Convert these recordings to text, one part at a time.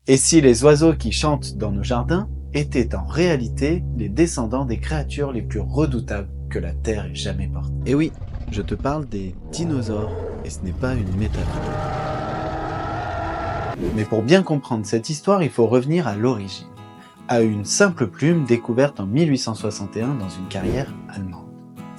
Et si les oiseaux qui chantent dans nos jardins étaient en réalité les descendants des créatures les plus redoutables que la Terre ait jamais portées? Et oui, je te parle des dinosaures, et ce n'est pas une métaphore. Mais pour bien comprendre cette histoire, il faut revenir à l'origine, à une simple plume découverte en 1861 dans une carrière allemande.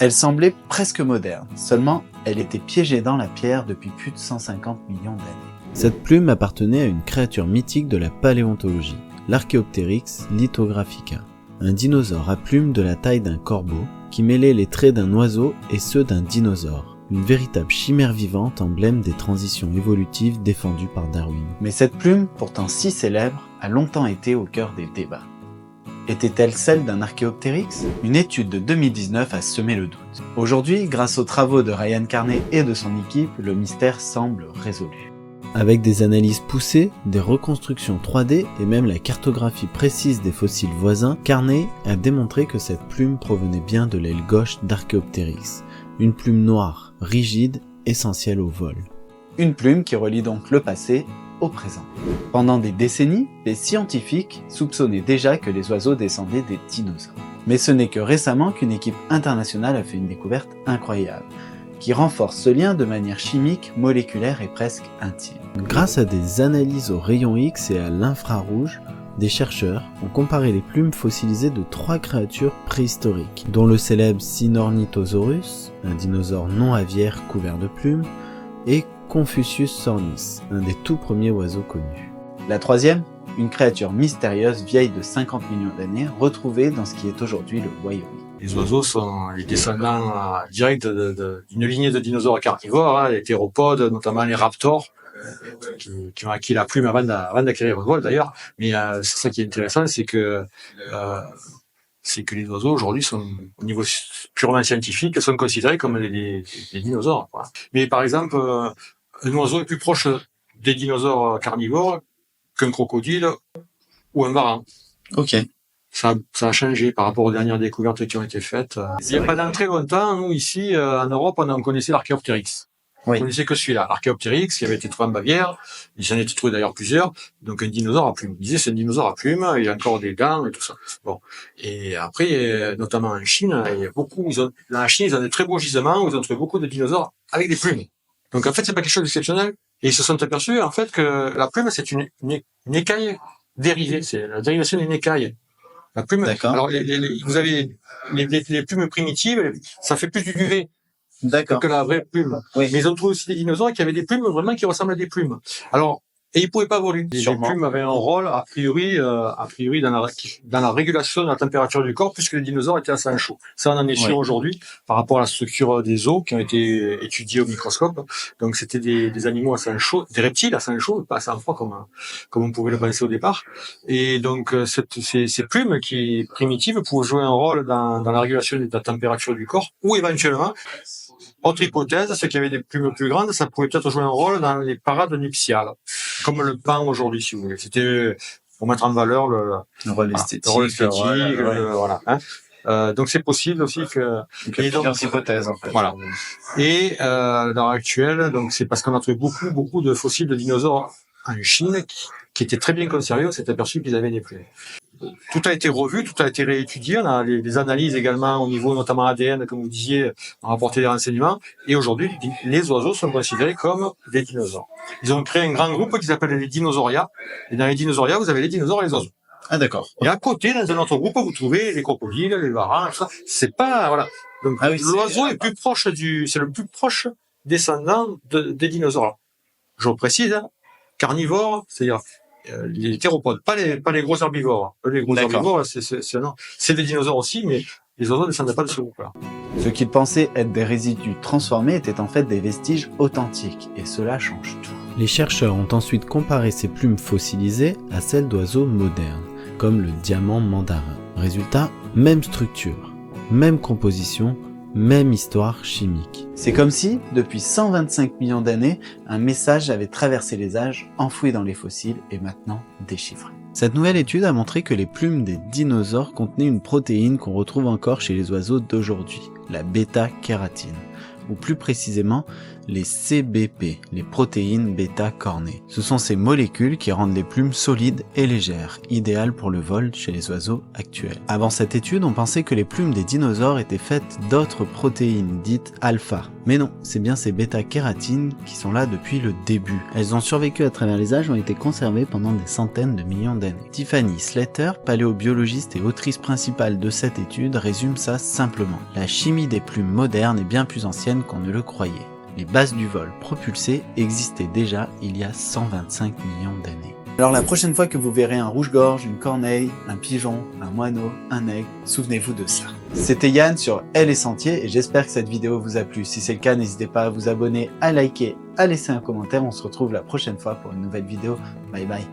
Elle semblait presque moderne, seulement elle était piégée dans la pierre depuis plus de 150 millions d'années. Cette plume appartenait à une créature mythique de la paléontologie, l'Archaeopteryx lithographica, un dinosaure à plumes de la taille d'un corbeau qui mêlait les traits d'un oiseau et ceux d'un dinosaure, une véritable chimère vivante emblème des transitions évolutives défendues par Darwin. Mais cette plume, pourtant si célèbre, a longtemps été au cœur des débats. Était-elle celle d'un Archaeopteryx? Une étude de 2019 a semé le doute. Aujourd'hui, grâce aux travaux de Ryan Carney et de son équipe, le mystère semble résolu. Avec des analyses poussées, des reconstructions 3D et même la cartographie précise des fossiles voisins, Carney a démontré que cette plume provenait bien de l'aile gauche d'Archaeopteryx, une plume noire, rigide, essentielle au vol. Une plume qui relie donc le passé au présent. Pendant des décennies, les scientifiques soupçonnaient déjà que les oiseaux descendaient des dinosaures. Mais ce n'est que récemment qu'une équipe internationale a fait une découverte incroyable, qui renforce ce lien de manière chimique, moléculaire et presque intime. Grâce à des analyses aux rayons X et à l'infrarouge, des chercheurs ont comparé les plumes fossilisées de 3 créatures préhistoriques, dont le célèbre Sinornithosaurus, un dinosaure non aviaire couvert de plumes, et Confucius sornis, un des tout premiers oiseaux connus. La troisième, une créature mystérieuse vieille de 50 millions d'années, retrouvée dans ce qui est aujourd'hui le Wyoming. Les oiseaux sont les descendants directs d'une lignée de dinosaures carnivores, les théropodes, notamment les raptors, qui ont acquis la plume avant d'acquérir le vol d'ailleurs. Mais c'est ça qui est intéressant, c'est que les oiseaux aujourd'hui sont, au niveau purement scientifique, sont considérés comme des dinosaures, quoi. Mais par exemple, un oiseau est plus proche des dinosaures carnivores qu'un crocodile ou un varan. Ok. Ça a changé par rapport aux dernières découvertes qui ont été faites. Il n'y a pas dans très longtemps, nous ici en Europe, on en connaissait l'Archaeopteryx. Oui. On connaissait que celui-là, l'Archaeopteryx, qui avait été trouvé en Bavière. Il s'en était trouvé d'ailleurs plusieurs. Donc un dinosaure à plumes. On disait c'est un dinosaure à plumes, il a encore des dents et tout ça. Bon. Et après, notamment en Chine, il y a beaucoup, dans la Chine, ils ont des très beaux gisements où ils ont trouvé beaucoup de dinosaures avec des plumes. Donc en fait, c'est pas quelque chose d'exceptionnel. Et ils se sont aperçus, en fait, que la plume, c'est une écaille dérivée. C'est la dérivation d'une écaille. La plume. D'accord. Alors, vous avez les plumes primitives, ça fait plus du duvet. D'accord. Que la vraie plume. Oui. Mais ils ont trouvé aussi des dinosaures qui avaient des plumes vraiment qui ressemblent à des plumes. Alors, et ils pouvaient pas voler. Les plumes avaient un rôle, a priori, dans la régulation de la température du corps, puisque les dinosaures étaient à sang chaud. Ça, on en est sûr aujourd'hui, par rapport à la structure des os qui ont été étudiés au microscope. Donc, c'était des animaux à sang chaud, des reptiles à sang chaud, pas à sang froid comme on pouvait le penser au départ. Et donc, ces plumes qui, primitives, pouvaient jouer un rôle dans la régulation de la température du corps, ou éventuellement, autre hypothèse, c'est qu'il y avait des plumes plus grandes, ça pouvait peut-être jouer un rôle dans les parades nuptiales, comme le pan aujourd'hui, si vous voulez. C'était pour mettre en valeur le rôle esthétique. Voilà. Hein. Donc c'est possible aussi que. Donc, il y a plusieurs hypothèses en fait. Voilà. Et à l'heure actuelle, donc c'est parce qu'on a trouvé beaucoup de fossiles de dinosaures en Chine qui étaient très bien conservés. On s'est aperçu qu'ils avaient des plumes. Tout a été revu, tout a été réétudié. On a les analyses également au niveau notamment ADN, comme vous disiez, ont apporté des renseignements. Et aujourd'hui, les oiseaux sont considérés comme des dinosaures. Ils ont créé un grand groupe qui s'appelle les Dinosauria. Et dans les Dinosauria, vous avez les dinosaures et les oiseaux. Ah d'accord. Et à côté, dans un autre groupe, vous trouvez les crocodiles, les varans, tout ça. C'est pas, voilà. Donc, l'oiseau est plus proche c'est le plus proche descendant des dinosaures. Je vous précise, hein, carnivore, c'est-à-dire les théropodes, pas les gros herbivores. Les gros herbivores, c'est des dinosaures aussi, mais les oiseaux ne descendaient pas de ce groupe-là. Ce qu'ils pensaient être des résidus transformés étaient en fait des vestiges authentiques, et cela change tout. Les chercheurs ont ensuite comparé ces plumes fossilisées à celles d'oiseaux modernes, comme le diamant mandarin. Résultat, même structure, même composition, même histoire chimique. C'est comme si, depuis 125 millions d'années, un message avait traversé les âges, enfoui dans les fossiles et maintenant déchiffré. Cette nouvelle étude a montré que les plumes des dinosaures contenaient une protéine qu'on retrouve encore chez les oiseaux d'aujourd'hui, la bêta-kératine, ou plus précisément les CBP, les protéines bêta-cornées. Ce sont ces molécules qui rendent les plumes solides et légères, idéales pour le vol chez les oiseaux actuels. Avant cette étude, on pensait que les plumes des dinosaures étaient faites d'autres protéines dites alpha. Mais non, c'est bien ces bêta-kératines qui sont là depuis le début. Elles ont survécu à travers les âges et ont été conservées pendant des centaines de millions d'années. Tiffany Slater, paléobiologiste et autrice principale de cette étude, résume ça simplement. La chimie des plumes modernes est bien plus ancienne qu'on ne le croyait. Les bases du vol propulsé existaient déjà il y a 125 millions d'années. Alors la prochaine fois que vous verrez un rouge-gorge, une corneille, un pigeon, un moineau, un aigle, souvenez-vous de ça. C'était Yann sur Elle et Sentier et j'espère que cette vidéo vous a plu. Si c'est le cas, n'hésitez pas à vous abonner, à liker, à laisser un commentaire. On se retrouve la prochaine fois pour une nouvelle vidéo. Bye bye.